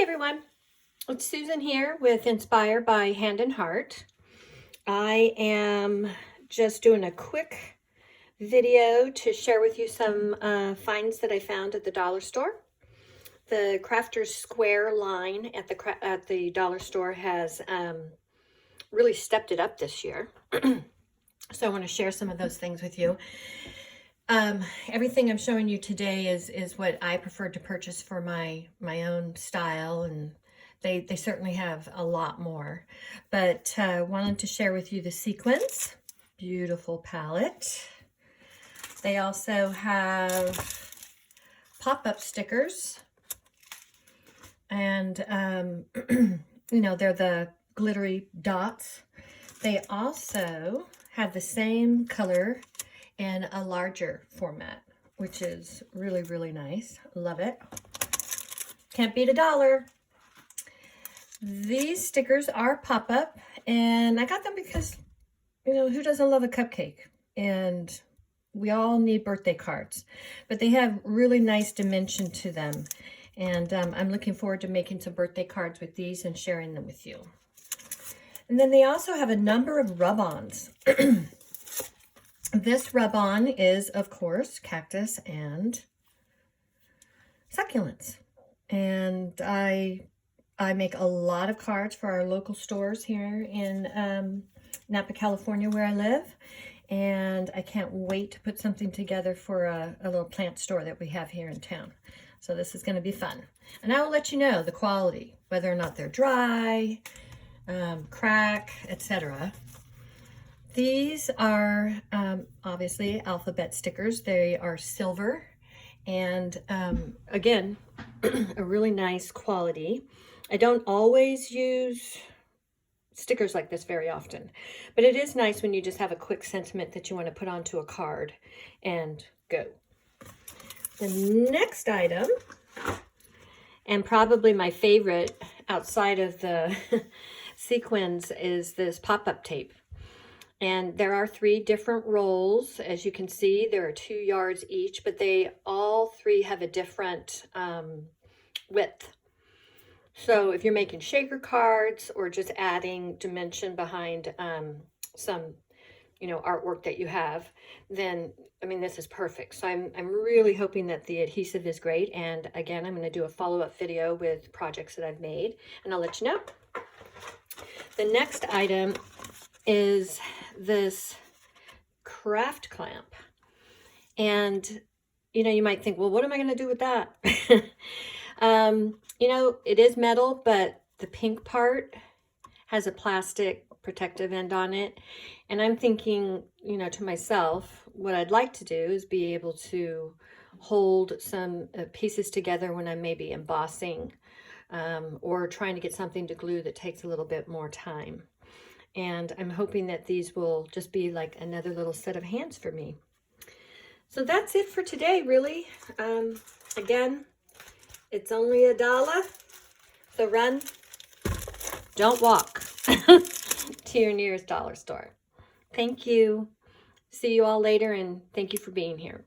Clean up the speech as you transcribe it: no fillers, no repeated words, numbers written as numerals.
everyone, it's Susan here with Inspire by Hand and Heart. I am just doing a quick video to share with you some finds that I found at the dollar store. The Crafters Square line at the dollar store has really stepped it up this year. So I want to share some of those things with you. Everything I'm showing you today is what I preferred to purchase for my own style, and they certainly have a lot more. But wanted to share with you the sequins. Beautiful palette. They also have pop-up stickers, and you know, they're the glittery dots. They also have the same color in a larger format, which is really, really nice. Love it. Can't beat $1. These stickers are pop-up, and I got them because, you know, who doesn't love a cupcake? And we all need birthday cards, but they have really nice dimension to them. And I'm looking forward to making some birthday cards with these and sharing them with you. And then they also have a number of rub-ons. This rub-on is, of course, Cactus and Succulents. And I make a lot of cards for our local stores here in Napa, California, where I live. And I can't wait to put something together for a little plant store that we have here in town. So this is going to be fun. And I will let you know the quality, whether or not they're dry, crack, etc. These are obviously alphabet stickers. They are silver, and again, a really nice quality. I don't always use stickers like this very often, but it is nice when you just have a quick sentiment that you want to put onto a card and go. The next item, and probably my favorite outside of the sequins, is this pop-up tape. And there are 3 different rolls. As you can see, there are 2 yards each, but they all 3 have a different width. So if you're making shaker cards or just adding dimension behind some, you know, artwork that you have, then, I mean, this is perfect. So I'm really hoping that the adhesive is great. And again, I'm going to do a follow-up video with projects that I've made, and I'll let you know. The next item is this craft clamp. And, you know, you might think, well, what am I going to do with that? You know, it is metal, but the pink part has a plastic protective end on it. And I'm thinking, you know, to myself, what I'd like to do is be able to hold some pieces together when I'm maybe embossing or trying to get something to glue that takes a little bit more time. And I'm hoping that these will just be like another little set of hands for me. So that's it for today, really. Again, it's only $1. So run, don't walk to your nearest dollar store. Thank you. See you all later, and thank you for being here.